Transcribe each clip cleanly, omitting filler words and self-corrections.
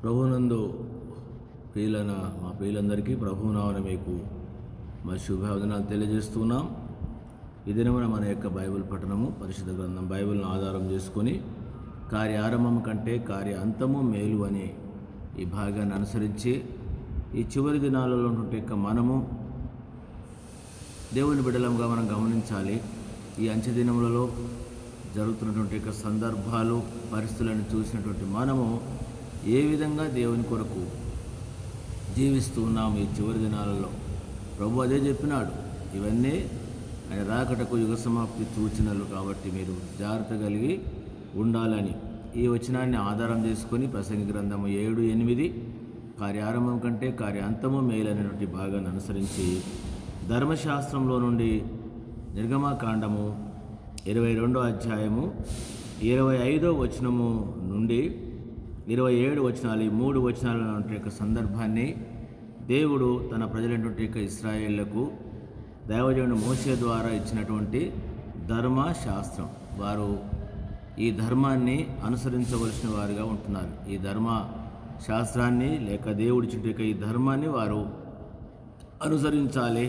ప్రభునందు ప్రియులైన మా ప్రియులందరికీ ప్రభునామన మీకు మా శుభావందనాలు తెలియజేస్తున్నాం. ఈ దినమున మన యొక్క బైబిల్ పఠనము పరిశుద్ధ గ్రంథం బైబిల్ను ఆధారం చేసుకొని కార్య ఆరంభం కంటే కార్య అంతము మేలు అనే ఈ భాగాన్ని అనుసరించి ఈ చివరి దినాలలో ఉన్నటువంటి మనము దేవుని బిడ్డలంగా మనం గమనించాలి. ఈ అంచె దినములలో జరుగుతున్నటువంటి సందర్భాలు పరిస్థితులను చూసినటువంటి మనము ఏ విధంగా దేవుని కొరకు జీవిస్తూ ఉన్నాము ఈ చివరి దినాలలో. ప్రభు అదే చెప్పినాడు, ఇవన్నీ ఆయన రాకటకు యుగ సమాప్తి సూచనలు, కాబట్టి మీరు జాగ్రత్త కలిగి ఉండాలని ఈ వచనాన్ని ఆధారం చేసుకొని ప్రసంగి గ్రంథము 7:8 కార్యారంభం కంటే కార్యాంతము మేలైనటువంటి భాగాన్ని అనుసరించి ధర్మశాస్త్రంలో నుండి నిర్గమకాండము 22వ అధ్యాయము 25వ వచనము నుండి 27 వచనాలు, ఈ 3 వచనాల యొక్క సందర్భాన్ని దేవుడు తన ప్రజలైనటువంటి ఇశ్రాయేళ్లకు దైవజనుడు మోషే ద్వారా ఇచ్చినటువంటి ధర్మశాస్త్రం. వారు ఈ ధర్మాన్ని అనుసరించవలసిన వారుగా ఉంటున్నారు. ఈ ధర్మ శాస్త్రాన్ని లేక దేవుడి చుట్టూ ఈ ధర్మాన్ని వారు అనుసరించాలి,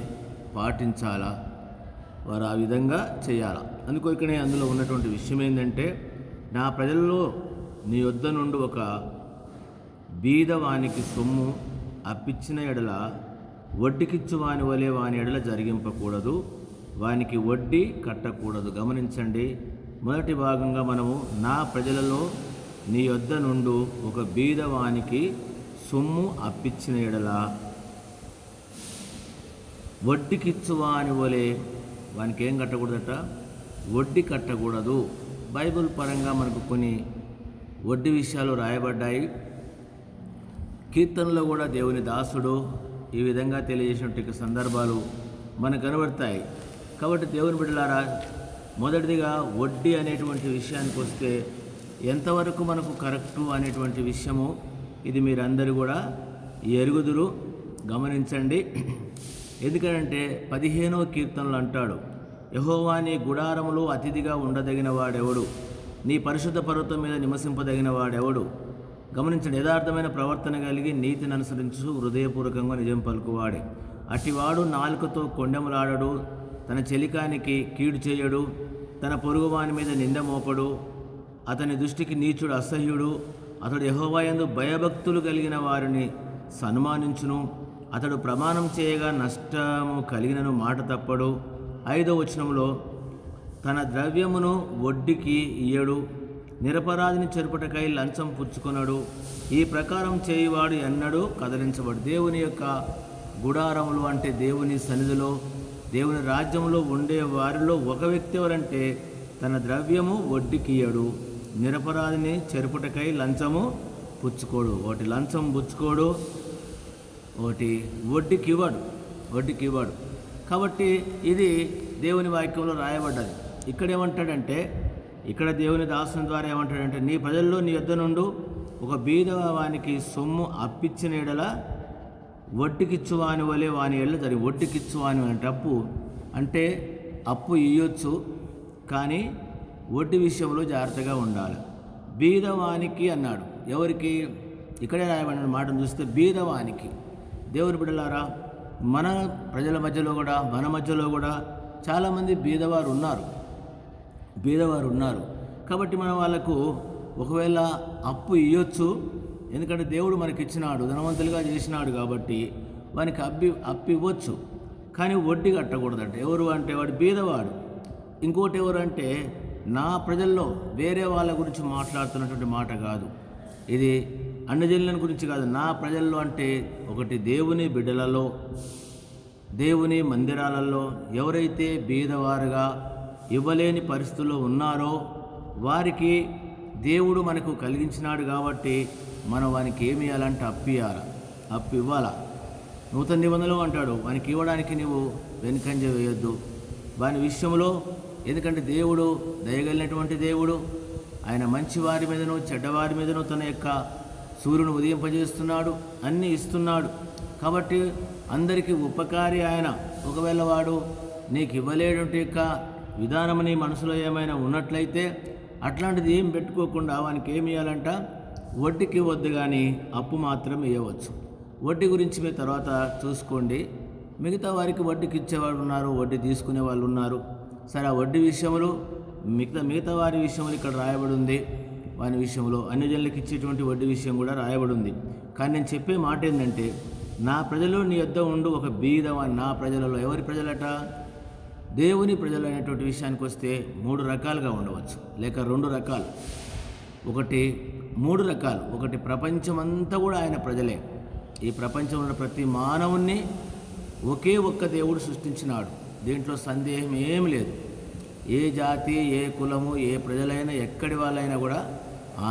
పాటించాలా, వారు ఆ విధంగా చేయాలి. అందుకో ఇక్కడే అందులో ఉన్నటువంటి విషయం ఏంటంటే, నా ప్రజల్లో నీ యొద్ద నుండి ఒక బీదవానికి సొమ్ము అప్పిచ్చిన ఎడల వడ్డీకిచ్చు వాని వలె వాని ఎడల జరిగింపకూడదు, వానికి వడ్డీ కట్టకూడదు. గమనించండి, మొదటి భాగంగా మనము నా ప్రజలలో నీ యొద్ద నుండి ఒక బీదవానికి సొమ్ము అప్పిచ్చిన ఎడల వడ్డీకిచ్చు వాని వలె వానికి ఏం కట్టకూడదట? వడ్డీ కట్టకూడదు. బైబిల్ పరంగా మనకు కొన్ని వడ్డీ విషయాలు రాయబడ్డాయి. కీర్తనలో కూడా దేవుని దాసుడు ఈ విధంగా తెలియజేసినటువంటి సందర్భాలు మనకు కనబడతాయి. కాబట్టి దేవుని బిడ్డలారా, మొదటిదిగా వడ్డీ అనేటువంటి విషయానికి వస్తే ఎంతవరకు మనకు కరెక్టు అనేటువంటి విషయము ఇది మీరందరూ కూడా ఎరుగుదురు. గమనించండి. ఎందుకంటే 15వ కీర్తనలు అంటాడు, యెహోవా నీ గుడారములో అతిథిగా ఉండదగిన వాడెవడు, నీ పరిశుద్ధ పర్వతం మీద నివసింపదగిన వాడెవడు. గమనించండి, యథార్థమైన ప్రవర్తన కలిగి నీతిని అనుసరించు హృదయపూర్వకంగా నిజం పలుకువాడే. అటివాడు నాలుకతో కొండెములాడడు, తన చెలికానికి కీడు చేయడు, తన పొరుగువాని మీద నింద మోపడు, అతని దృష్టికి నీచుడు అసహ్యుడు. అతడు యెహోవా యందు భయభక్తులు కలిగిన వారిని సన్మానించును, అతడు ప్రమాణం చేయగా నష్టము కలిగినను మాట తప్పడు. 5వ వచనంలో తన ద్రవ్యమును వడ్డీకి ఇయ్యడు, నిరపరాధిని చెరుపుటకై లంచం పుచ్చుకొనడు. ఈ ప్రకారం చేయువాడు ఎన్నడూ కదలించబడు. దేవుని యొక్క గుడారములు అంటే దేవుని సన్నిధిలో, దేవుని రాజ్యంలో ఉండే వారిలో ఒక వ్యక్తి ఎవరంటే తన ద్రవ్యము వడ్డీకి ఇయ్యడు, నిరపరాధిని చెరుపుటకై లంచము పుచ్చుకోడు. ఒకటి లంచం పుచ్చుకోడు, ఒకటి వడ్డీకి ఇవ్వడు. కాబట్టి ఇది దేవుని వాక్యంలో రాయబడ్డది. ఇక్కడ ఏమంటాడంటే, ఇక్కడ దేవుని దాసుని ద్వారా ఏమంటాడంటే, నీ ప్రజల్లో నీ యొద్ద నుండి ఒక బీదవానికి సొమ్ము అప్పిచ్చిన ఎడల వడ్డీకిచ్చు వాని వలె వాని ఎడల జరిగి. వడ్డీకిచ్చు వాని అంటే అప్పు అంటే అప్పు ఇయ్యొచ్చు, కానీ వడ్డీ విషయంలో జాగ్రత్తగా ఉండాలి. బీదవానికి అన్నాడు. ఎవరికి? ఇక్కడే రాయబడిన మాటను చూస్తే బీదవానికి. దేవుని బిడ్డలారా, మన ప్రజల మధ్యలో కూడా మన మధ్యలో కూడా చాలామంది బీదవారు ఉన్నారు. కాబట్టి మనం వాళ్ళకు ఒకవేళ అప్పు ఇవ్వచ్చు, ఎందుకంటే దేవుడు మనకి ఇచ్చినాడు, ధనవంతులుగా చేసినాడు, కాబట్టి వానికి అప్పు ఇవ్వచ్చు, కానీ వడ్డీ కట్టకూడదంట. ఎవరు అంటే వాడు బీదవాడు. ఇంకోటి ఎవరు అంటే నా ప్రజల్లో వేరే వాళ్ళ గురించి మాట్లాడుతున్నటువంటి మాట కాదు, ఇది అన్నజనుల గురించి కాదు. నా ప్రజల్లో అంటే ఒకటి దేవుని బిడ్డలలో, దేవుని మందిరాలలో ఎవరైతే బీదవారుగా ఇవ్వలేని పరిస్థితుల్లో ఉన్నారో వారికి దేవుడు మనకు కలిగించినాడు. కాబట్టి మనం వానికి ఏమి ఇవ్వాలంటే అప్పు ఇవ్వాలా. నూతన నిబంధనలో అంటాడు, వానికి ఇవ్వడానికి నీవు వెనుకంజ వేయొద్దు వాని విషయంలో. ఎందుకంటే దేవుడు దయగలిగినటువంటి దేవుడు. ఆయన మంచి వారి మీదను చెడ్డవారి మీదను తన యొక్క సూర్యుని ఉదయింపజేస్తున్నాడు, అన్నీ ఇస్తున్నాడు. కాబట్టి అందరికీ ఉపకారి ఆయన. ఒకవేళ వాడు నీకు ఇవ్వలేటువంటి యొక్క విధానం నీ మనసులో ఏమైనా ఉన్నట్లయితే అట్లాంటిది ఏం పెట్టుకోకుండా వానికి ఏమి ఇవ్వాలంట? వడ్డీకి ఇవ్వద్దు, కానీ అప్పు మాత్రం ఇవ్వచ్చు. వడ్డీ గురించి మీరు తర్వాత చూసుకోండి. మిగతా వారికి వడ్డీకి ఇచ్చేవాళ్ళు ఉన్నారు, వడ్డీ తీసుకునే వాళ్ళు ఉన్నారు. సరే, ఆ వడ్డీ విషయంలో మిగతా వారి విషయంలో ఇక్కడ రాయబడి ఉంది. వారి విషయంలో అన్యజనులకు ఇచ్చేటువంటి వడ్డీ విషయం కూడా రాయబడి ఉంది. కానీ నేను చెప్పే మాట ఏంటంటే, నా ప్రజలు నీ యొద్ద ఉండు ఒక బీదవాని. నా ప్రజలలో ఎవరి ప్రజలట? దేవుని ప్రజలు అనేటువంటి విషయానికి వస్తే 3 రకాలుగా ఉండవచ్చు, లేక 2 రకాలు. 3 రకాలు. ఒకటి, ప్రపంచమంతా కూడా ఆయన ప్రజలే. ఈ ప్రపంచంలో ప్రతి మానవుణ్ణి ఒకే ఒక్క దేవుడు సృష్టించినాడు. దీంట్లో సందేహం ఏం లేదు. ఏ జాతి, ఏ కులము, ఏ ప్రజలైనా, ఎక్కడి వాళ్ళైనా కూడా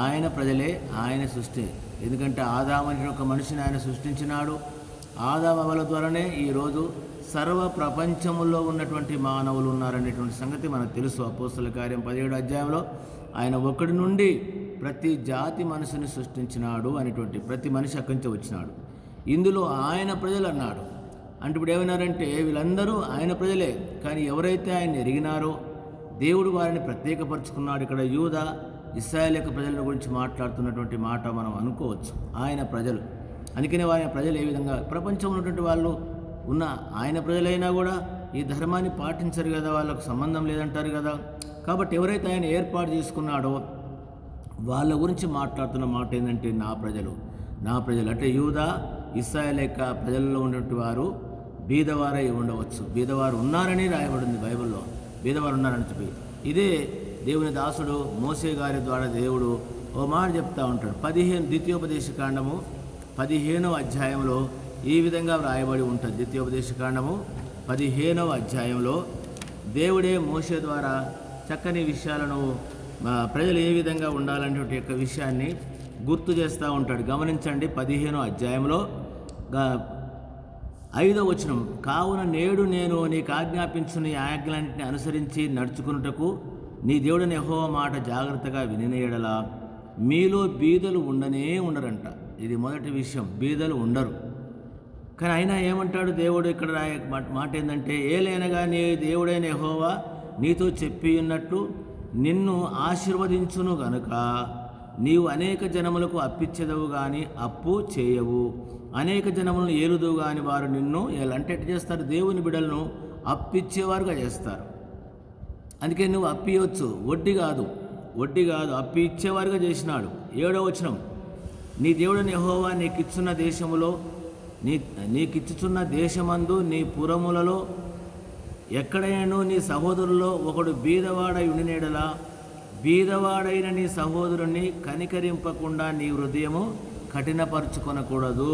ఆయన ప్రజలే, ఆయన సృష్టి. ఎందుకంటే ఆదాము అనే ఒక మనిషిని ఆయన సృష్టించినాడు. ఆదాము అవ్వల ద్వారానే ఈరోజు సర్వ ప్రపంచంలో ఉన్నటువంటి మానవులు ఉన్నారనేటువంటి సంగతి మనకు తెలుసు. అపోస్తల కార్యం 17వ అధ్యాయంలో ఆయన ఒకడి నుండి ప్రతి జాతి మనిషిని సృష్టించినాడు అనేటువంటి, ప్రతి మనిషి అక్కడి నుంచి వచ్చినాడు. ఇందులో ఆయన ప్రజలు అన్నాడు. అంటే ఇప్పుడు ఏమన్నారంటే వీళ్ళందరూ ఆయన ప్రజలే, కానీ ఎవరైతే ఆయన ఎరిగినారో దేవుడు వారిని ప్రత్యేకపరుచుకున్నాడు. ఇక్కడ యూదా, ఇశ్రాయేలు యొక్క ప్రజల గురించి మాట్లాడుతున్నటువంటి మాట మనం అనుకోవచ్చు. ఆయన ప్రజలు, అందుకనే వారి ప్రజలు ఏ విధంగా ప్రపంచంలో ఉన్నటువంటి వాళ్ళు ఉన్న ఆయన ప్రజలైనా కూడా ఈ ధర్మాన్ని పాటించరు కదా, వాళ్ళకు సంబంధం లేదంటారు కదా. కాబట్టి ఎవరైతే ఆయన ఏర్పాటు చేసుకున్నాడో వాళ్ళ గురించి మాట్లాడుతున్న మాట ఏంటంటే నా ప్రజలు అంటే యూదా, ఇశ్రాయేలు యొక్క ప్రజల్లో ఉన్నటువంటి వారు బీదవారై ఉండవచ్చు. బీదవారు ఉన్నారని రాయబడింది బైబిల్లో, బీదవారు ఉన్నారని చెప్పి. ఇదే దేవుని దాసుడు మోసే గారి ద్వారా దేవుడు ఓ మాట చెప్తా ఉంటాడు. 15 ద్వితీయోపదేశకాండము 15వ అధ్యాయంలో ఈ విధంగా రాయబడి ఉంటుంది. ద్వితీయోపదేశకాండము 15వ అధ్యాయంలో దేవుడే మోసే ద్వారా చక్కని విషయాలను ప్రజలు ఏ విధంగా ఉండాలనే యొక్క విషయాన్ని గుర్తు చేస్తూ ఉంటాడు. గమనించండి, 15వ అధ్యాయంలో 5వ వచనం, కావున నేడు నేను నీకు ఆజ్ఞాపించు నీ ఆజ్ఞలన్నింటినీ అనుసరించి నడుచుకున్నటకు నీ దేవుడని యెహోవా మాట జాగ్రత్తగా వినిన యెడల మీలో బీదలు ఉండరంట. ఇది మొదటి విషయం, బీదలు ఉండరు. కానీ అయినా ఏమంటాడు దేవుడు ఇక్కడ మాట ఏంటంటే, ఏలైనగా నీ దేవుడైన యెహోవా నీతో చెప్పి ఉన్నట్లు నిన్ను ఆశీర్వదించును గనుక నీవు అనేక జనములకు అప్పిచ్చెదవు కానీ అప్పు చేయవు, అనేక జనములను ఏలుదువు కానీ వారు నిన్ను అంటే ఎట్లా చేస్తారు? దేవుని బిడ్డలను అప్పిచ్చేవారుగా చేస్తారు. అందుకే నువ్వు అప్పియవచ్చు, వడ్డీ కాదు అప్పి ఇచ్చేవారుగా చేసినాడు. 7వ వచనం, నీ దేవుడని యెహోవా నీకిచ్చున్న దేశములో నీకిచ్చుచున్న దేశమందు నీ పురములలో ఎక్కడైనా నీ సహోదరుల్లో ఒకడు బీదవాడై ఉండినేడలా బీదవాడైన నీ సహోదరుని కనికరింపకుండా నీ హృదయము కఠినపరుచుకొనకూడదు.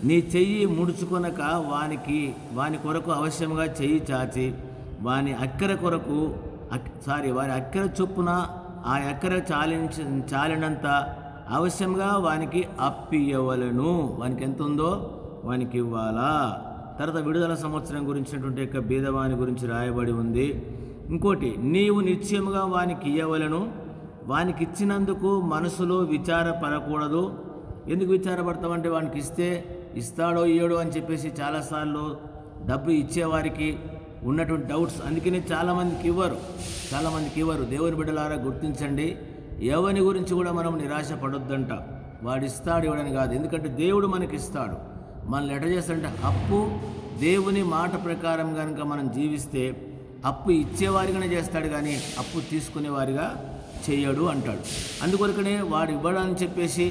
నీ చెయ్యి ముడుచుకొనక వాని కొరకు అవశ్యంగా చెయ్యి చాచి వాని అక్కర చొప్పున ఆ ఎక్కర చాలినంత అవశ్యంగా వానికి అప్పియవలను. వానికి ఎంత ఉందో వానికి ఇవ్వాలా. తర్వాత విడుదల సంవత్సరం గురించినటువంటి యొక్క బీదవాని గురించి రాయబడి ఉంది. ఇంకోటి, నీవు నిశ్చయముగా వానికి ఇయ్యవలను, వానికి ఇచ్చినందుకు మనసులో విచారపడకూడదు. ఎందుకు విచారపడతామంటే వానికి ఇస్తే ఇస్తాడో ఇయ్యడో అని చెప్పేసి చాలాసార్లు డబ్బు ఇచ్చేవారికి ఉన్నటువంటి డౌట్స్. అందుకనే చాలామందికి ఇవ్వరు. దేవుని బిడ్డలారా గుర్తించండి, ఎవరి గురించి కూడా మనం నిరాశ పడొద్దంట. వాడు ఇస్తాడు ఇవ్వడని కాదు, ఎందుకంటే దేవుడు మనకి ఇస్తాడు. మనల్ని ఎట్ట చేస్తాడంటే అప్పు దేవుని మాట ప్రకారం కనుక మనం జీవిస్తే అప్పు ఇచ్చేవారిగానే చేస్తాడు, కానీ అప్పు తీసుకునేవారిగా చెయ్యడు అంటాడు. అందుకొరకనే వాడు ఇవ్వడని చెప్పేసి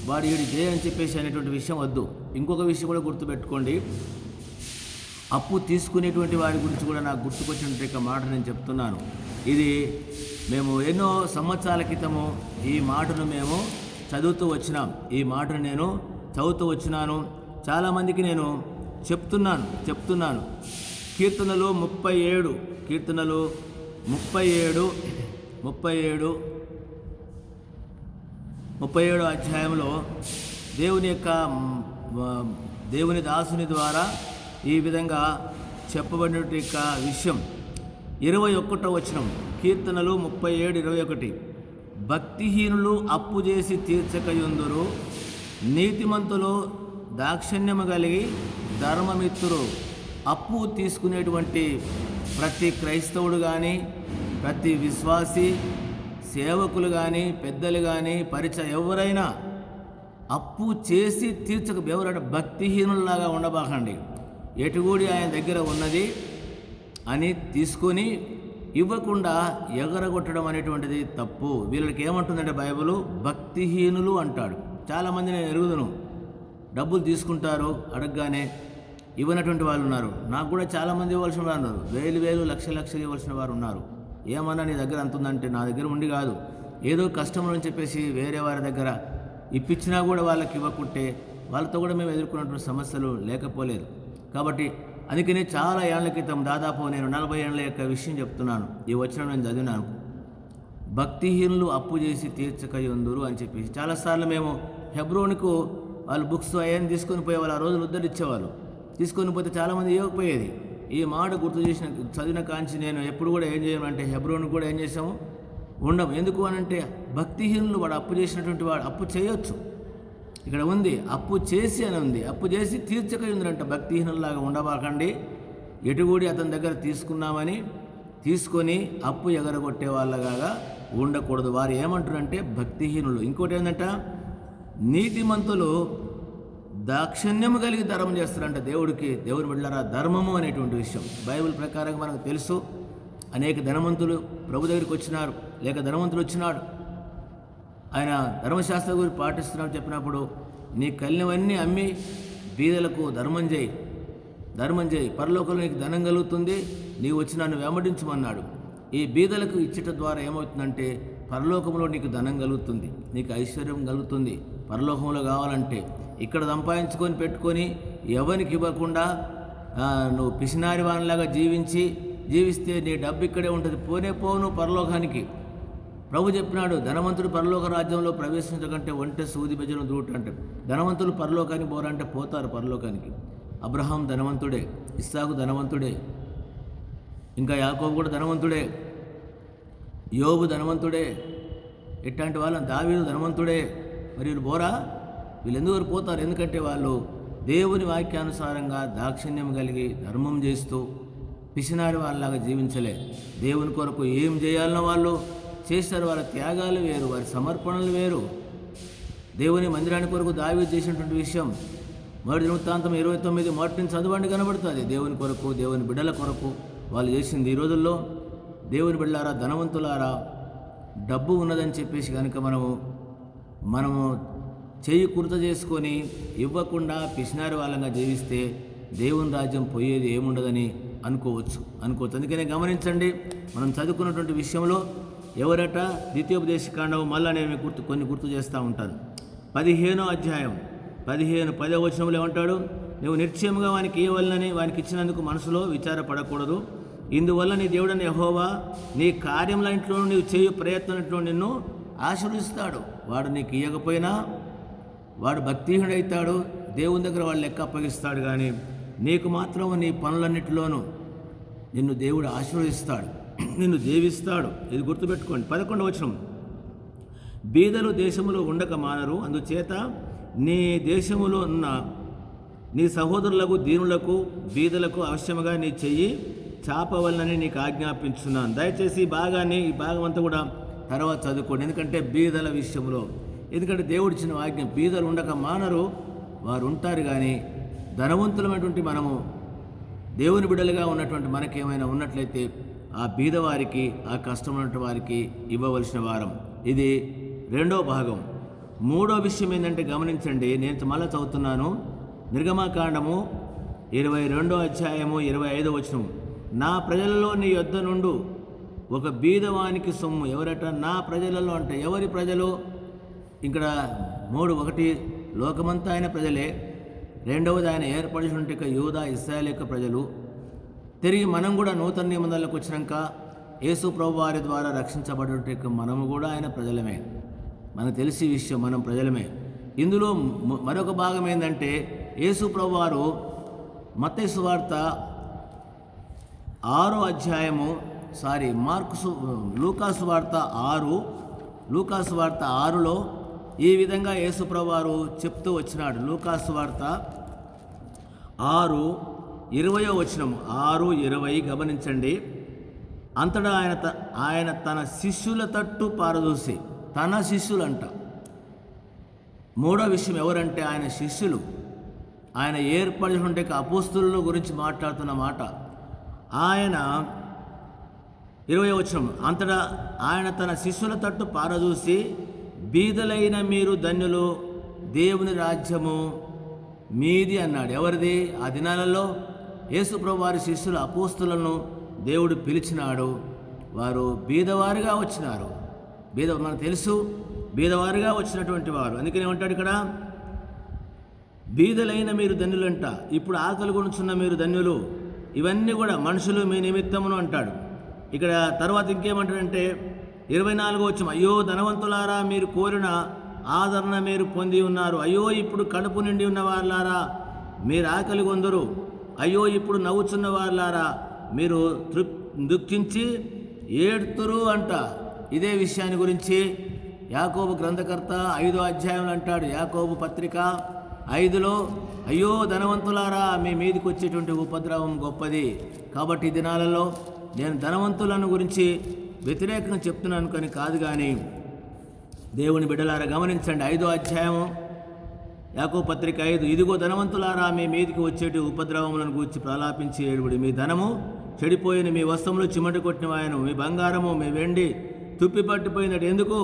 వాడు వీడి చేయని చెప్పేసి అనేటువంటి విషయం వద్దు. ఇంకొక విషయం కూడా గుర్తుపెట్టుకోండి, అప్పు తీసుకునేటువంటి వారి గురించి కూడా నాకు గుర్తుకొచ్చినట్టు మాట నేను చెప్తున్నాను. ఇది మేము ఎన్నో సంవత్సరాల క్రితము ఈ మాటను మేము చదువుతూ వచ్చినాను. చాలామందికి నేను చెప్తున్నాను. కీర్తనలు 37 అధ్యాయంలో దేవుని దాసుని ద్వారా ఈ విధంగా చెప్పబడిన విషయం 21వ వచనం, కీర్తనలు 37:21, భక్తిహీనులు అప్పు చేసి తీర్చకయుందురు, నీతిమంతులు దాక్షిణ్యము కలిగి ధర్మమిత్తురు. అప్పు తీసుకునేటువంటి ప్రతి క్రైస్తవుడు కానీ ప్రతి విశ్వాసి సేవకులు కానీ పెద్దలు కానీ ఎవరైనా అప్పు చేసి ఎవరైనా భక్తిహీనుల్లాగా ఉండబాకండి. ఎటుగూడి ఆయన దగ్గర ఉన్నది అని తీసుకొని ఇవ్వకుండా ఎగరగొట్టడం అనేటువంటిది తప్పు. వీళ్ళకి ఏమంటుందంటే బైబిలు భక్తిహీనులు అంటాడు. చాలామంది నేను ఎరుగుదును, డబ్బులు తీసుకుంటారు, అడగగానే ఇవ్వనటువంటి వాళ్ళు ఉన్నారు. నాకు కూడా చాలామంది ఇవ్వాల్సిన వారు ఉన్నారు, వేలు లక్షలు ఇవ్వాల్సిన వారు ఉన్నారు. ఏమన్నా నీ దగ్గర అంతుందంటే నా దగ్గర ఉండి కాదు, ఏదో కష్టం అని చెప్పేసి వేరే వారి దగ్గర ఇప్పించినా కూడా వాళ్ళకి ఇవ్వకుంటే వాళ్ళతో కూడా మేము ఎదుర్కొన్నటువంటి సమస్యలు లేకపోలేదు. కాబట్టి అందుకనే చాలా ఏళ్ల క్రితం, దాదాపు నేను 40 ఏళ్ల యొక్క విషయం చెప్తున్నాను, ఈ వచనం నేను చదివినాను. భక్తిహీనులు అప్పు చేసి తీర్చకయుందురు అని చెప్పేసి. చాలాసార్లు మేము హెబ్రోన్కు వాళ్ళు బుక్స్ అయ్యని తీసుకొని పోయేవాళ్ళు. ఆ రోజులు ఉద్ధరించేవాళ్ళు. తీసుకొని పోతే చాలామంది ఇవ్వకపోయేది. ఈ మాట గుర్తు చేసిన చదివిన కాంచి నేను ఎప్పుడు కూడా ఏం చేయను అంటే హెబ్రోన్ కూడా ఏం చేసాము ఉండము. ఎందుకు అనంటే భక్తిహీనులు వాడు అప్పు చేసినటువంటి వాడు అప్పు చేయొచ్చు. ఇక్కడ ఉంది అప్పు చేసి అని ఉంది. అప్పు చేసి తీర్చకయుందురంట. భక్తిహీనులాగా ఉండబాకండి. ఎటుగూడి అతని దగ్గర తీసుకున్నామని తీసుకొని అప్పు ఎగరగొట్టే వాళ్ళగా ఉండకూడదు. వారు ఏమంటారంటే భక్తిహీనులు. ఇంకోటి ఏంటంట, నీతిమంతులు దాక్షిణ్యము కలిగి ధర్మం చేస్తారంట దేవుని బిడ్డలారా. ధర్మము అనేటువంటి విషయం బైబిల్ ప్రకారంగా మనకు తెలుసు. అనేక ధనవంతులు ప్రభు దగ్గరికి వచ్చినారు, లేక ధనవంతులు వచ్చినాడు, ఆయన ధర్మశాస్త్రం గురించి పాటిస్తున్నాడు. చెప్పినప్పుడు నీ కలిగినవన్నీ అమ్మి బీదలకు ధర్మం చేయి, పరలోకంలో నీకు ధనం కలుగుతుంది, నీవు వచ్చి నన్ను వెంబడించమన్నాడు. ఈ బీదలకు ఇచ్చట ద్వారా ఏమవుతుందంటే పరలోకంలో నీకు ధనం కలుగుతుంది, నీకు ఐశ్వర్యం కలుగుతుంది. పరలోకంలో కావాలంటే ఇక్కడ సంపాదించుకొని పెట్టుకొని ఎవరికి ఇవ్వకుండా నువ్వు పిసినారి వానిలాగా జీవిస్తే నీ డబ్బు ఇక్కడే ఉంటుంది, పోను పరలోకానికి. ప్రభు చెప్పినాడు, ధనవంతుడు పరలోక రాజ్యంలో ప్రవేశించకంటే ఒంటె సూది బెజను దూట అంటే. ధనవంతులు పరలోకానికి పోరంటే పోతారు పరలోకానికి. అబ్రహాం ధనవంతుడే, ఇస్సాకు ధనవంతుడే, ఇంకా యాకోబు కూడా ధనవంతుడే, యోబు ధనవంతుడే, ఇట్లాంటి వాళ్ళని దావీదు ధనవంతుడే. మరి వీళ్ళు పోరా? వీళ్ళు ఎందుకు పోతారు? ఎందుకంటే వాళ్ళు దేవుని వాక్యానుసారంగా దాక్షిణ్యం కలిగి ధర్మం చేస్తూ పిసినారి వాళ్ళలాగా జీవించలే. దేవుని కొరకు ఏం చేయాలనో వాళ్ళు చేశారు. వాళ్ళ త్యాగాలు వేరు, వారి సమర్పణలు వేరు. దేవుని మందిరాని కొరకు దావీదు చేసినటువంటి విషయం 1 దినవృత్తాంతం 29 మొదటి నుంచి చదవండి, కనబడుతుంది. దేవుని కొరకు, దేవుని బిడ్డల కొరకు వాళ్ళు చేసింది. ఈ రోజుల్లో దేవుని బిడ్డలారా, ధనవంతులారా, డబ్బు ఉన్నదని చెప్పేసి కనుక మనము చేయి కుర్త చేసుకొని ఇవ్వకుండా పిసినారి వాళ్ళంగా జీవిస్తే దేవుని రాజ్యం పోయేది ఏముండదని అనుకోవచ్చు. అందుకనే గమనించండి, మనం చదువుకున్నటువంటి విషయంలో ఎవరట ద్వితీయోపదేశకాండం, మళ్ళీ నేను కొన్ని గుర్తు చేస్తూ ఉంటాను. 15వ అధ్యాయం 10వ వచనంలో ఏమంటాడు, నువ్వు నిశ్చయముగా వానికి ఇవ్వాలని వానికి ఇచ్చినందుకు మనసులో విచారపడకూడదు. ఇందువల్ల నీ దేవుడని యెహోవా నీ కార్యములన్నిటిలో నీవు చేయు ప్రయత్నంలో నిన్ను ఆశీర్వదిస్తాడు. వాడు నీకు ఇవ్వకపోయినా వాడు భక్తిహీనుడైతాడు, దేవుని దగ్గర వాళ్ళు లెక్క అప్పగిస్తాడు. కానీ నీకు మాత్రం నీ పనులన్నిటిలోనూ నిన్ను దేవుడు ఆశీర్వదిస్తాడు, నిన్ను దీవిస్తాడు. ఇది గుర్తుపెట్టుకోండి. 11వ వచనం, బీదలు దేశములో ఉండక మానరు, అందుచేత నీ దేశములో ఉన్న నీ సహోదరులకు, దీనులకు, బీదలకు అవశ్యముగా నీ చెయ్యి చాపవలనని నీకు ఆజ్ఞాపించున్నాను. దయచేసి ఈ భాగం అంతా కూడా తర్వాత చదువుకోండి. ఎందుకంటే బీదల విషయంలో, ఎందుకంటే దేవుడు ఇచ్చిన ఆజ్ఞ, బీదలు ఉండక మానరు, వారు ఉంటారు. కానీ ధనవంతులమైనటువంటి మనము దేవుని బిడ్డలుగా ఉన్నటువంటి మనకేమైనా ఉన్నట్లయితే ఆ బీదవారికి, ఆ కష్టమైనటువంటి వారికి ఇవ్వవలసిన వారం. ఇది 2వ భాగం. 3వ విషయం ఏంటంటే గమనించండి, నేను మళ్ళీ చదువుతున్నాను. నిర్గమకాండము 22వ అధ్యాయము 25వ వచనం, నా ప్రజలలో నీ యొద్ద నుండు ఒక బీదవానికి సొమ్ము. ఎవరట? నా ప్రజలలో అంటే ఎవరి ప్రజలు? ఇక్కడ 1 లోకమంతా ఆయన ప్రజలే, 2వది ఆయన ఏర్పరిచినట్టు యూదా ఇశ్రాయేలు యొక్క ప్రజలు. తిరిగి మనం కూడా నూతన నిబంధనలకు వచ్చినాక యేసు ప్రభు వారి ద్వారా రక్షించబడేట మనము కూడా ఆయన ప్రజలమే. మనకు తెలిసి విషయం, మనం ప్రజలమే. ఇందులో మరొక భాగం ఏంటంటే యేసు ప్రభు వారు మత్తయి సువార్త 6వ అధ్యాయము లూకాసు వార్త 6లో ఈ విధంగా యేసు ప్రభు వారు చెప్తూ వచ్చినాడు. లూకాసు వార్త 6:20 వచనం, 6:20 గమనించండి. అంతటా ఆయన తన శిష్యుల తట్టు పారదూసి, తన శిష్యులంట. మూడో విషయం ఎవరంటే ఆయన శిష్యులు, ఆయన ఏర్పడినటువంటి అపోస్తుల గురించి మాట్లాడుతున్న మాట. ఆయన 20వ వచనం, అంతటా ఆయన తన శిష్యుల తట్టు పారదూసి, బీదలైన మీరు ధన్యులు, దేవుని రాజ్యము మీది అన్నాడు. ఎవరిది? ఆ దినాలలో యేసుప్రభు వారి శిష్యులు అపోస్తులను దేవుడు పిలిచినాడు. వారు బీదవారుగా వచ్చినారు. మనకు తెలుసు, బీదవారుగా వచ్చినటువంటి వారు. అందుకని ఏమంటాడు ఇక్కడ, బీదలైన మీరు ధన్యులంట. ఇప్పుడు ఆకలి కొనుచున్న మీరు ధన్యులు. ఇవన్నీ కూడా మనుషులు మీ నిమిత్తమును అంటాడు. ఇక్కడ తర్వాత ఇంకేమంటాడంటే 24వ వచనం, అయ్యో ధనవంతులారా, మీరు కోరిన ఆదరణ మీరు పొంది ఉన్నారు. అయ్యో ఇప్పుడు కడుపు నిండి ఉన్న వాళ్ళారా, మీరు ఆకలి కొందరు. అయ్యో ఇప్పుడు నవ్వుచున్న వాళ్ళారా, మీరు దుఃఖించి ఏడుతురు అంట. ఇదే విషయాన్ని గురించి యాకోబు గ్రంథకర్త 5వ అధ్యాయంలో అంటాడు. యాకోబు పత్రిక 5లో, అయ్యో ధనవంతులారా, మీ మీదకి వచ్చేటువంటి ఉపద్రవం గొప్పది. కాబట్టి ఈ దినాలలో నేను ధనవంతులను గురించి వ్యతిరేకంగా చెప్తున్నాను కానీ కాదు, కానీ దేవుని బిడ్డలారా గమనించండి. 5వ అధ్యాయము యాకోబు పత్రిక 5, ఇదిగో ధనవంతులారా, మీ మీదికి వచ్చేటి ఉపద్రవములను గూర్చి ప్రలాపించి ఏడుబడి. మీ ధనము చెడిపోయిన, మీ వస్త్రములు చిమట కొట్టినవాయను, మీ బంగారము మీ వెండి తుప్పి పట్టిపోయినట్టు. ఎందుకు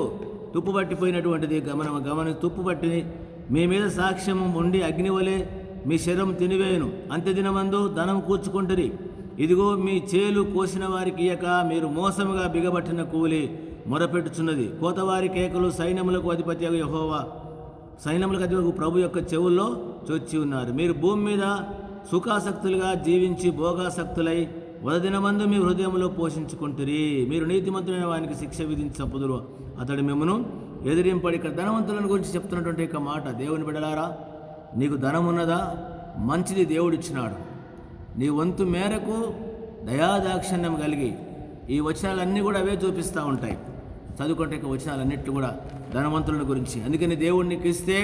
తుప్పు పట్టిపోయినటువంటిది? తుప్పు పట్టి మీ మీద సాక్ష్యము ఉండి అగ్నివలే మీ శరీరం తినివేయను. అంత్యదినమందు ధనం కూర్చుకుంటుంది. ఇదిగో మీ చేలు కోసిన వారికి ఇయ్యక మీరు మోసముగా బిగబట్టిన కూలి మొరపెట్టుచున్నది. కోతవారి కేకలు సైన్యములకు అధిపతి యెహోవా, సైన్యములకు అధిపతి ప్రభు యొక్క చెవుల్లో చొచ్చి ఉన్నారు. మీరు భూమి మీద సుఖాసక్తులుగా జీవించి భోగాసక్తులై వదదినమందు మీ హృదయంలో పోషించుకుంటురి. మీరు నీతిమంతులైన వానికి శిక్ష విధించపుదురు, అతడు మిమ్మను ఎదిరింపడి. ఇక్కడ ధనవంతులను గురించి చెప్తున్నటువంటి ఒక మాట. దేవుని బిడ్డలారా, నీకు ధనం ఉన్నదా? మంచిది దేవుడిచ్చినాడు. నీ వంతు మేరకు దయాదాక్షిణ్యం కలిగి, ఈ వచనాలన్నీ కూడా అవే చూపిస్తూ ఉంటాయి. చదువుకుంటే ఇక వచనాలన్నిటి కూడా ధనవంతుల గురించి. అందుకని దేవుడు నీకు ఇస్తే,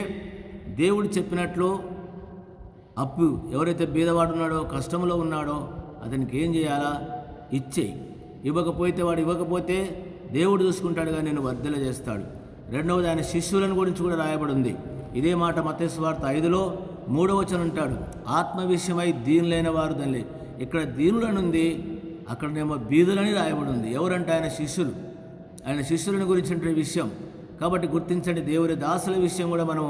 దేవుడు చెప్పినట్లు అప్పు, ఎవరైతే బీదవాడు ఉన్నాడో, కష్టంలో ఉన్నాడో అతనికి ఏం చేయాలా? ఇచ్చేయి. ఇవ్వకపోతే దేవుడు చూసుకుంటాడు, కానీ నేను వర్ధల చేస్తాడు. రెండవది, ఆయన శిష్యులను గురించి కూడా రాయబడి ఉంది. ఇదే మాట మత్తయి సువార్త 5లో 3వ వచనం అంటాడు, ఆత్మ విషయమై దీనులైన వారు ధన్యులు. ఇక్కడ దీనులనుంది, అక్కడనేమో బీదులని రాయబడి ఉంది. ఎవరంటే ఆయన శిష్యులు. ఆయన శిష్యులను గురించిన విషయం. కాబట్టి గుర్తించండి, దేవుని దాసుల విషయం కూడా మనం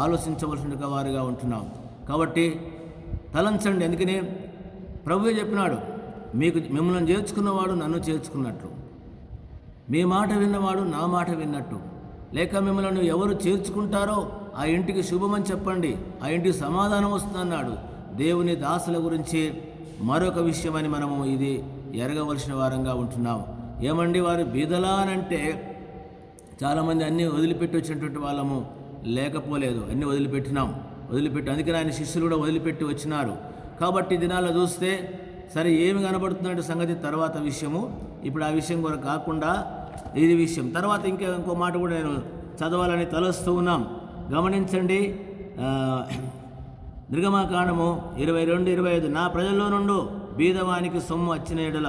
ఆలోచించవలసిన వారుగా ఉంటున్నాం. కాబట్టి తలంచండి. అందుకనే ప్రభువే చెప్పినాడు, మిమ్మల్ని చేర్చుకున్నవాడు నన్ను చేర్చుకున్నట్లు, మీ మాట విన్నవాడు నా మాట విన్నట్టు. లేక మిమ్మల్ని ఎవరు చేర్చుకుంటారో ఆ ఇంటికి శుభమని చెప్పండి, ఆ ఇంటికి సమాధానం వస్తుందన్నాడు. దేవుని దాసుల గురించి మరొక విషయమని మనము ఇది ఎరగవలసిన వారంగా ఉంటున్నాం. ఏమండి, వారు బీదలా అనంటే చాలామంది అన్నీ వదిలిపెట్టి వచ్చినటువంటి వాళ్ళము లేకపోలేదు. అన్నీ వదిలిపెట్టి అందుకని ఆయన శిష్యులు కూడా వదిలిపెట్టి వచ్చినారు. కాబట్టి దినాల్లో చూస్తే సరే ఏమి కనబడుతున్నట్టు సంగతి తర్వాత విషయము. ఇప్పుడు ఆ విషయం కూడా కాకుండా ఇది విషయం. తర్వాత ఇంకో మాట కూడా నేను చదవాలని తలస్తూ ఉన్నాం. గమనించండి, నిర్గమాకాండము 22:25, నా ప్రజల్లో నుండి బీదవానికి సొమ్ము వచ్చిన ఎడల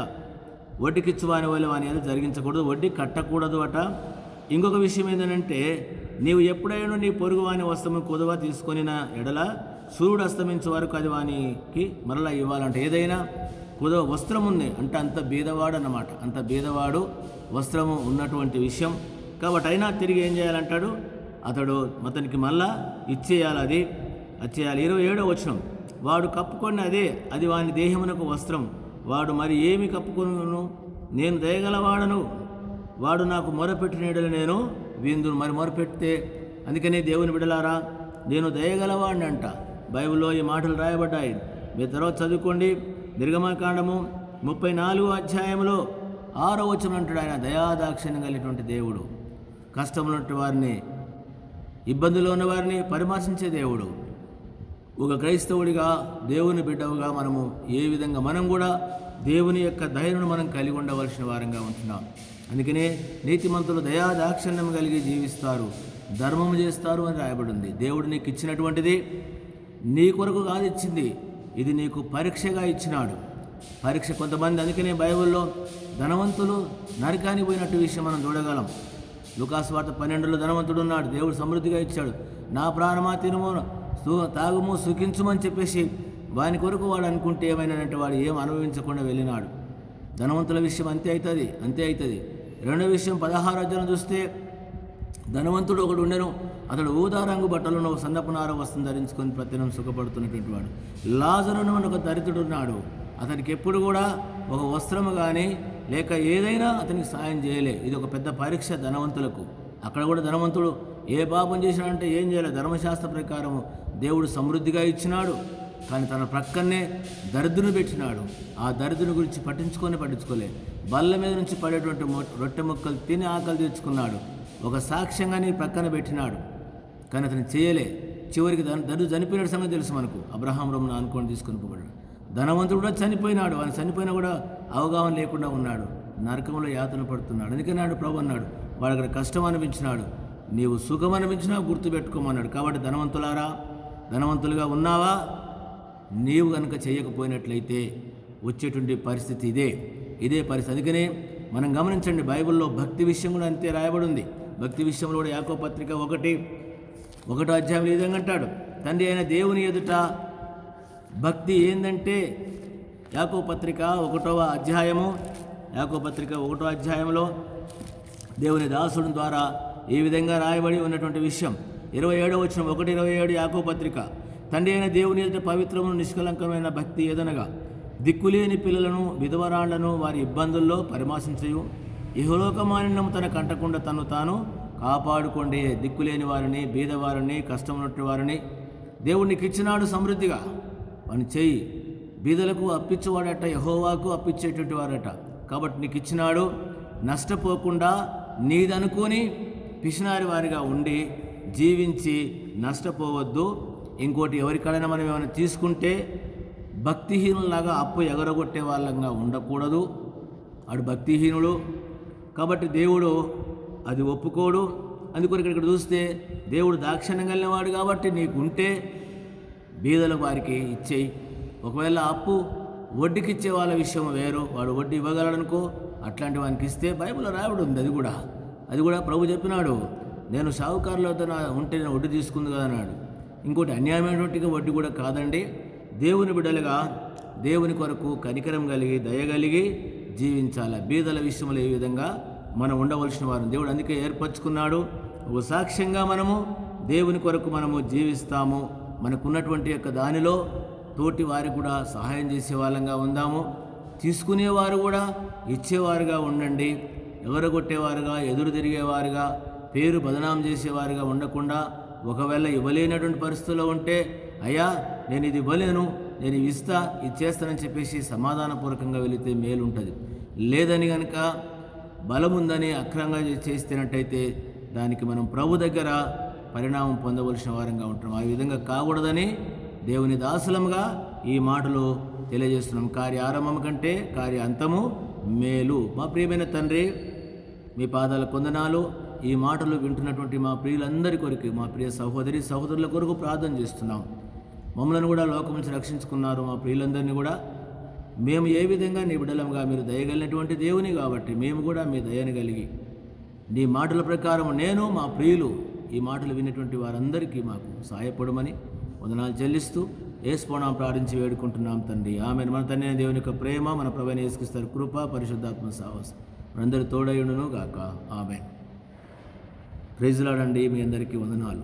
వడ్డీకిచ్చువాని వల్ల వాని ఏదో జరిగించకూడదు, వడ్డీ కట్టకూడదు అట. ఇంకొక విషయం ఏంటంటే, నీవు ఎప్పుడైనా నీ పొరుగు వాని వస్త్రము కొదువ తీసుకొనిన ఎడల సూర్యుడు అస్తమించే వరకు అది వానికి మరలా ఇవ్వాలంటే. ఏదైనా కొదువ వస్త్రం ఉంది అంటే అంత బీదవాడు అన్నమాట, అంత బీదవాడు వస్త్రము ఉన్నటువంటి విషయం. కాబట్టి అయినా తిరిగి ఏం చేయాలంటాడు, అతనికి మళ్ళా ఇచ్చేయాలి, అది చేయాలి. 27వ వచనం, వాడు కప్పుకొని అది వాని దేహమునకు వస్త్రం, వాడు మరి ఏమి కప్పుకొను, నేను దయగలవాడను, వాడు నాకు మొరపెట్టిన ఎడల నేను విందును. మరి మొరపెడితే, అందుకనే దేవుని బిడలారా, నేను దయగలవాడిని అంట. బైబిల్లో ఈ మాటలు రాయబడ్డాయి. మీరు తర్వాత చదువుకోండి. నిర్గమకాండము 34వ అధ్యాయంలో 6వ వచనం అంటాడు, ఆయన దయాదాక్షిణ్యం కలిగినటువంటి దేవుడు, కష్టంలో ఉన్న వారిని, ఇబ్బందుల్లో ఉన్న వారిని పరామర్శించే దేవుడు. ఒక క్రైస్తవుడిగా, దేవుని బిడ్డవుగా మనము ఏ విధంగా మనం కూడా దేవుని యొక్క దయను మనం కలిగి ఉండవలసిన వారంగా ఉంటున్నాం. అందుకనే నీతిమంతులు దయాదాక్షిణ్యం కలిగి జీవిస్తారు, ధర్మం చేస్తారు అని రాయబడి ఉంది. దేవుడు నీకు ఇచ్చినటువంటిది నీ కొరకు కాదు ఇచ్చింది, ఇది నీకు పరీక్షగా ఇచ్చినాడు. పరీక్ష కొంతమంది, అందుకనే బైబిల్లో ధనవంతులు నరకానికి పోయినట్టు విషయం మనం చూడగలం. లూకాసు వార్త 12లో ధనవంతుడు ఉన్నాడు, దేవుడు సమృద్ధిగా ఇచ్చాడు. నా ప్రాణమా తినుము తాగుము సుఖించుమని చెప్పేసి వాని కొరకు వాడు అనుకుంటే ఏమైనానంటే వాడు ఏం అనుభవించకుండా వెళ్ళినాడు. ధనవంతుల విషయం అంతే అవుతుంది. రెండో విషయం 16వ అధ్యాయం చూస్తే ధనవంతుడు ఒకడు ఉండెను, అతడు ఊదా రంగు బట్టలను సన్నపునార వస్త్రం ధరించుకొని ప్రతిదినం సుఖపడుతున్నటువంటి వాడు. లాజరును అని ఒక దరిద్రుడు ఉన్నాడు, అతనికి ఎప్పుడు కూడా ఒక వస్త్రము కానీ లేక ఏదైనా అతనికి సాయం చేయలే. ఇది ఒక పెద్ద పరీక్ష ధనవంతులకు. అక్కడ కూడా ధనవంతుడు ఏ పాపం చేసినాడంటే ఏం చేయలేదు. ధర్మశాస్త్ర ప్రకారం దేవుడు సమృద్ధిగా ఇచ్చినాడు, కానీ తన ప్రక్కనే దరిద్రుని పెట్టినాడు. ఆ దరిద్రుని గురించి పట్టించుకోలే. బల్ల మీద నుంచి పడేటువంటి రొట్టె ముక్కలు తిని ఆకలి తెచ్చుకున్నాడు. ఒక సాక్ష్యంగానే ప్రక్కన పెట్టినాడు, కానీ అతను చేయలే. చివరికి దరిద్రుడు చనిపోయిన సంగతి తెలుసు మనకు. అబ్రహాం రొమ్మును అనుకొని తీసుకొని పోయాడు. ధనవంతుడు కూడా చనిపోయినాడు, ఆయన చనిపోయినా కూడా అవగాహన లేకుండా ఉన్నాడు, నరకంలో యాతన పడుతున్నాడు. అందుకే నాడు ప్రభు అన్నాడు, వాడు అక్కడ కష్టం అనిపించినాడు, నీవు సుఖం అనిపించినా గుర్తుపెట్టుకోమన్నాడు. కాబట్టి ధనవంతులుగా ఉన్నావా? నీవు కనుక చేయకపోయినట్లయితే వచ్చేటువంటి పరిస్థితి ఇదే పరిస్థితి. అందుకనే మనం గమనించండి, బైబిల్లో భక్తి విషయం కూడా అంతే రాయబడి ఉంది. భక్తి విషయంలో కూడా యాకోబు పత్రిక 1వ అధ్యాయంలో ఈ విధంగా అంటాడు, తండ్రి అయిన దేవుని ఎదుట భక్తి ఏందంటే యాకోబు పత్రిక 1వ అధ్యాయంలో దేవుని దాసుడి ద్వారా ఈ విధంగా రాయబడి ఉన్నటువంటి విషయం 27వ వచనం 1:27 యాకోబు పత్రిక, తండ్రి అయిన దేవుని ఎదుట పవిత్రమును నిష్కలంకమైన భక్తి ఏదనగా దిక్కులేని పిల్లలను విధవరాళ్లను వారి ఇబ్బందుల్లో పరామర్శించు ఇహలోక మాలిన్యము తన కంటకుండా తను తాను కాపాడుకోండి. దిక్కులేని వారిని, బీదవారిని, కష్టం ఉన్నట్టు వారిని దేవుడు నీకు ఇచ్చినాడు సమృద్ధిగా, వాని చెయ్యి. బీదలకు అప్పించేవాడట, యెహోవాకు అప్పించేటువంటి వాడట. కాబట్టి నీకు ఇచ్చినాడు, నష్టపోకుండా నీదనుకొని పిసినారి వారిగా ఉండి జీవించి నష్టపోవద్దు. ఇంకోటి ఎవరికైనా మనం ఏమైనా తీసుకుంటే భక్తిహీనులాగా అప్పు ఎగరగొట్టే వాళ్ళంగా ఉండకూడదు. ఆడు భక్తిహీనుడు కాబట్టి దేవుడు అది ఒప్పుకోడు. అందుకొని ఇక్కడ చూస్తే దేవుడు దాక్షిణ్యం కలిగినవాడు కాబట్టి నీకుంటే బీదల వారికి ఇచ్చేయి. ఒకవేళ అప్పు వడ్డీకి ఇచ్చే వాళ్ళ విషయం వేరు, వాడు వడ్డీ ఇవ్వగలడనుకో, అట్లాంటి వానికి ఇస్తే బైబిల్లో రాయబడి ఉంది. అది కూడా ప్రభు చెప్పినాడు, నేను షావుకారులతో ఉంటే నేను వడ్డీ తీసుకుంది కదా అన్నాడు. ఇంకోటి అన్యాయమైనటువంటి వడ్డీ కూడా కాదండి. దేవుని బిడ్డలుగా దేవుని కొరకు కనికరం కలిగి దయ కలిగి జీవించాలి. బీదల విషయంలో ఏ విధంగా మనం ఉండవలసిన వారు దేవుడు అందుకే ఏర్పరచుకున్నాడు. ఒక సాక్ష్యంగా మనము దేవుని కొరకు మనము జీవిస్తాము. మనకున్నటువంటి యొక్క దానిలో తోటి వారికి కూడా సహాయం చేసే వాళ్ళంగా ఉందాము. తీసుకునేవారు కూడా ఇచ్చేవారుగా ఉండండి. ఎగరగొట్టేవారుగా, ఎదురు తిరిగేవారుగా, పేరు బదనాం చేసేవారుగా ఉండకుండా, ఒకవేళ ఇవ్వలేనటువంటి పరిస్థితుల్లో ఉంటే అయ్యా నేను ఇది ఇవ్వలేను, నేను ఇది ఇస్తా, ఇది చేస్తానని చెప్పేసి సమాధానపూర్వకంగా వెళితే మేలు ఉంటుంది. లేదని కనుక బలముందని అక్రంగా చేస్తున్నట్టయితే దానికి మనం ప్రభు దగ్గర పరిణామం పొందవలసిన వారంగా ఉంటాం. ఆ విధంగా కాకూడదని దేవుని దాసులముగా ఈ మాటలు తెలియజేస్తున్నాం. కార్య ఆరంభం కంటే కార్య అంతము మేలు. మా ప్రియమైన తండ్రి, మీ పాదాల కొందనాలు. ఈ మాటలు వింటున్నటువంటి మా ప్రియులందరి కొరకు, మా ప్రియ సహోదరుల కొరకు ప్రార్థన చేస్తున్నాం. మమ్మల్ని కూడా లోకం నుంచి రక్షించుకున్నారు. మా ప్రియులందరినీ కూడా మేము ఏ విధంగా నీ బిడ్డలంగా మీరు దయగలిగినటువంటి దేవుని కాబట్టి మేము కూడా మీ దయని కలిగి నీ మాటల ప్రకారం నేను మా ప్రియులు ఈ మాటలు వినేటువంటి వారందరికీ మాకు సహాయపడమని వందనాలు చెల్లిస్తూ యేసునామమున ప్రార్థించి వేడుకుంటున్నాం తండ్రి. ఆమేన్. మన తండ్రి దేవుని యొక్క ప్రేమ, మన ప్రభువైన యేసుక్రీస్తు కృప, పరిశుద్ధాత్మ సహవాసం మనందరి తోడయుండును గాక. ఆమేన్. ప్రైజ్ లార్డ్ అండి. మీ అందరికీ వందనాలు.